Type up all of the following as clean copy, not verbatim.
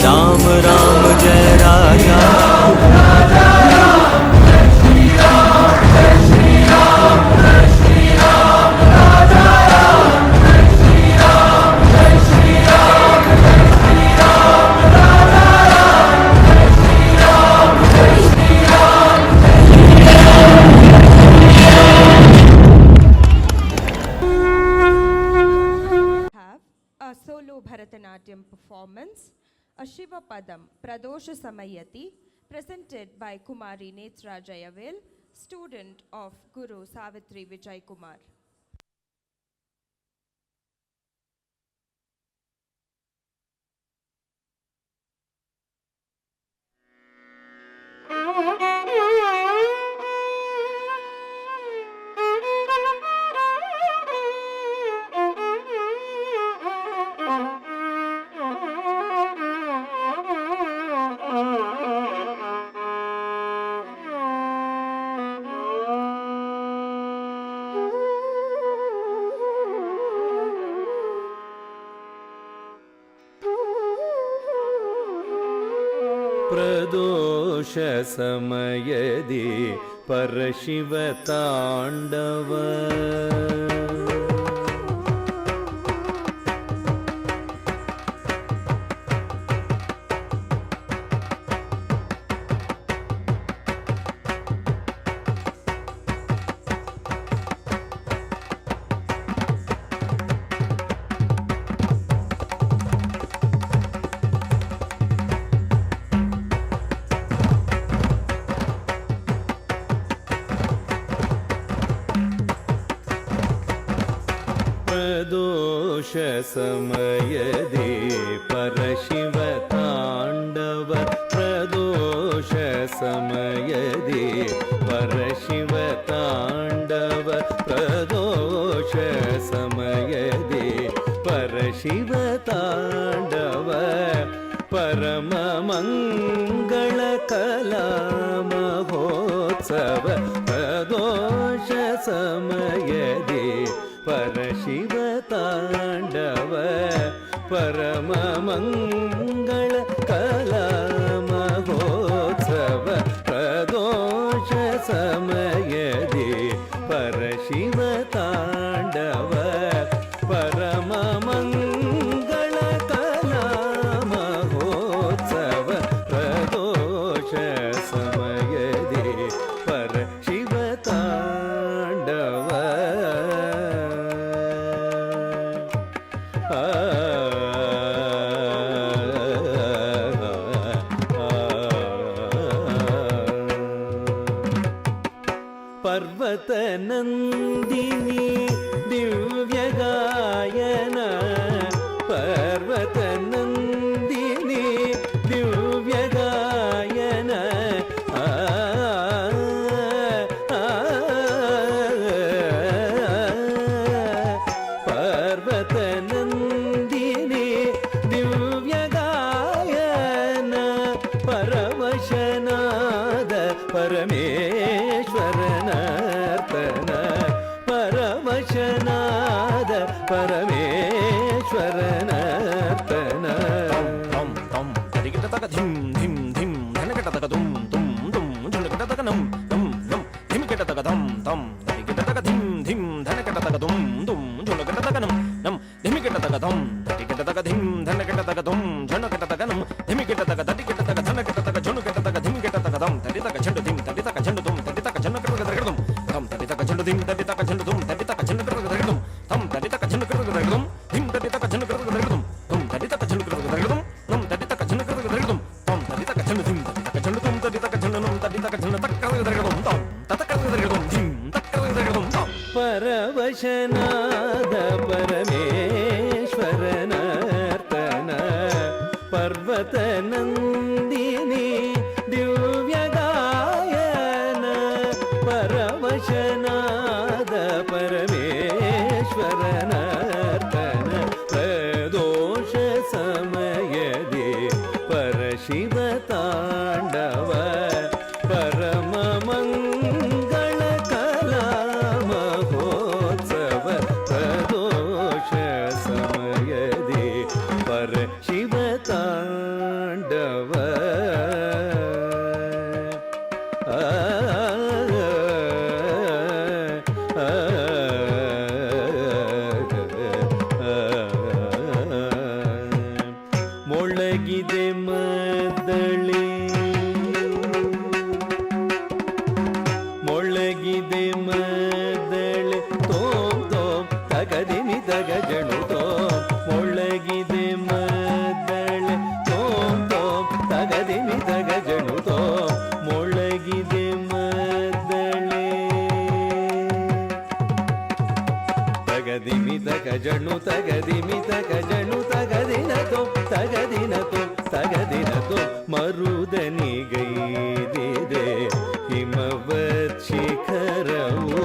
राम राम जय राजा Bharatanatyam performance, a Shiva Padam Pradosha Samayati, presented by Kumari Netra Jayavel, student of Guru Savitri Vijay Kumar. प्रदोष समयदि परशिव तांडव प्रदोष समयदि परशिव तांडव प्रदोष समयदि परशिव तांडव प्रदोष समयदि परशिव तांडव परम मंगल कला महोत्सव प्रदोष समयदि परशिव तांडव परम मंगल कला महोत्सव प्रदोष समयदि परशिव तांडव परम मंगल कला महोत्सव प्रदोष समयदि परशिव तांडव पर्वत नंदिनी दिव्य गायन पर्वत नंदिनी दिव्य गायन पर्वत नंदिनी दिव्य गायन परवशनाद परमेश्वरनर्तन परवशनाद परमेश्वरनर्तन तम तम तरिकिटतक धिम धिम धिम धनकिटतक दुम दुम दुम झुनकिटतक नम नम नम धिमकिटतक धम धम तरिकिटतक धिम धिम धनकिटतक दुम दुम झुनकिटतक नम नम धिमकिटतक धम तरिकिटतक धिम धनकिटतक दुम झुनकिटतक नम धिमकिटतक तरिकिटतक धनकिटतक झुनकिटतक धिमकिटतक धम तरितक झंडु धिम तरितक झंडु दुम तरितक झुनकिटतक दरिकिटुम धम तरितक झंडु धिम तरितक झंडु दुम तरितक झुनकिटतक दरिकिटुम धम तरितक झुनकिटतक दरिकिटुम धिम तरितक झुनकिटतक दरिकिटुम धम तरितक झुनकिटतक दरिकिटुम धम तरितक झुनकिटतक दरिकिटुम धम तरितक झंडु धिम तरितक झंडु दुम तरितक झंडु नम तरितक झुनकिटतक दरिकिटुम धम ततक दरिकिटुम धिम तक दरिकिटुम धम परवशनाद परमेश्वरनर्तन पर्वत नंदिनी दिव्य गायन परवशनाद परमेश्वरनर्तन ತಗದಿಮಿ ತಗಜನು ತಗದಿನತೋ ತಗದಿನತೋ ತಗದಿನತೋ ಮರುದನಿಗೈದಿದೆ ಹಿಮವತ್ ಶಿಖರವು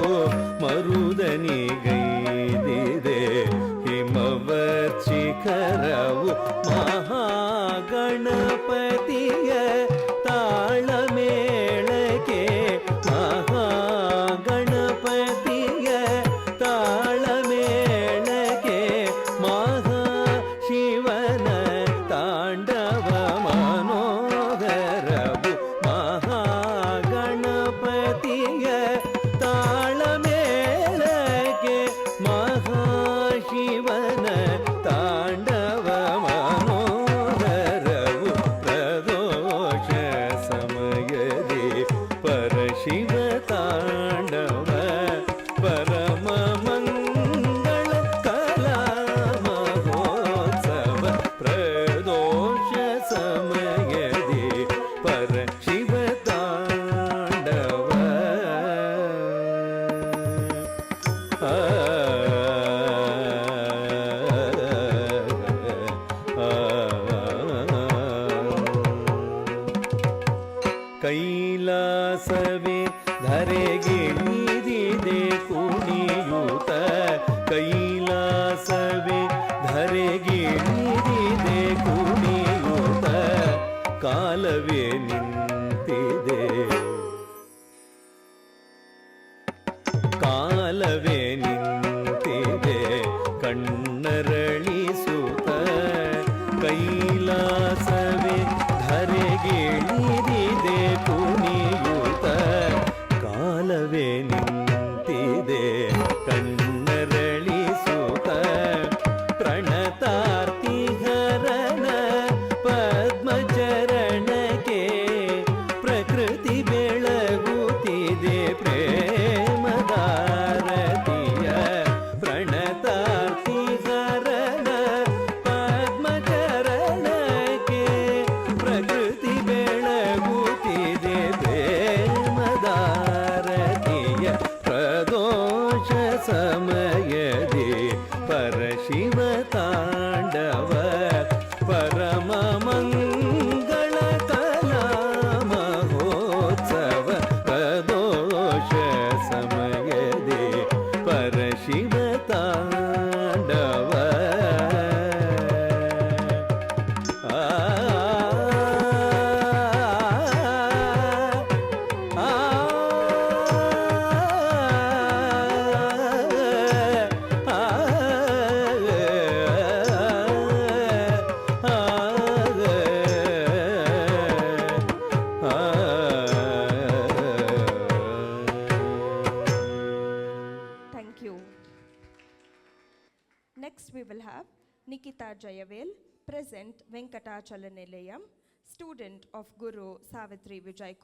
ಮರುದನಿಗೈದಿದೆ ಹಿಮವತ್ ಶಿಖರವು ಮಹಾಗಣಪತಿಯ ತಾಳಮೇಳಕ್ಕೆ ಮಹಾಗಣಪತಿಯ ತಾಳಮೇಳಕ್ಕೆ ಮಹಾಶಿವನ ತಾಂಡವ ಮನೋಹರವು ಮಹಾಗಣಪತಿಯ ತಾಳಮೇಳಕ್ಕೆ ಮಹಾಶಿವನ ತಾಂಡವ ಮನೋಹರವು ಪ್ರದೋಷ ಸಮಯದಿ ಪರಶಿವ ತಾಂಡವ ಪರಮ ಮಂಗಳ ಕಲಾ ಮಹೋತ್ಸವ ಪ್ರದೋಷ ಸಮಯದಿ ಪರಶಿವ ತಾಂಡವ ಕೈಲಾಸವೇ ಧರೆಗಿಳಿದಿದೆ ಕುಣಿಯೂತ ಕೈಲಾಸವೇ ಧರೆಗಿಳಿದಿದೆ ಕುಣಿಯೂತ ಕಾಲವೇ ನಿಂತಿದೆ ಕಾಲವೇ ನಿಂತಿದೆ ಕಣ್ಣರಳಿಸುತ್ತ ಕೈಲಾಸವೇ ಧರೆಗಿಳಿದಿದೆ ಕುಣಿಯೂತ ಕಾಲವೇ ನಿಂತಿದೆ ಕಣ್ಣರಳಿಸುತ್ತ ಪ್ರಣತಾರ್ತಿಹರನ ಪದ್ಮಚರಣಕ್ಕೆ ಪ್ರಕೃತಿ ಬೆಳಗುತ್ತಿದೆ ಪ್ರೇಮದಾರತಿಯ ಪ್ರಣತಾರ್ತಿಹರನ ಪದ್ಮಚರಣಕ್ಕೆ ಪ್ರಕೃತಿ ಬೆಳಗುತ್ತಿದೆ ಪ್ರೇಮದಾರತಿಯ ಪ್ರದೋಷ ಸಮಯದಿ ಪರಶಿವ ತಾಂಡವ ಪರಮ ಮಂಗಳ ಕಲಾ ಮಹೋತ್ಸವ ಪ್ರದೋಷ ಸಮಯದಿ ಪರಶಿವ ತಾಂಡವ ಆ Thank you. Next we will have Nikita Jayavel, present Venkatachala Nilayam, student of Guru Savitri Vijay Kumar.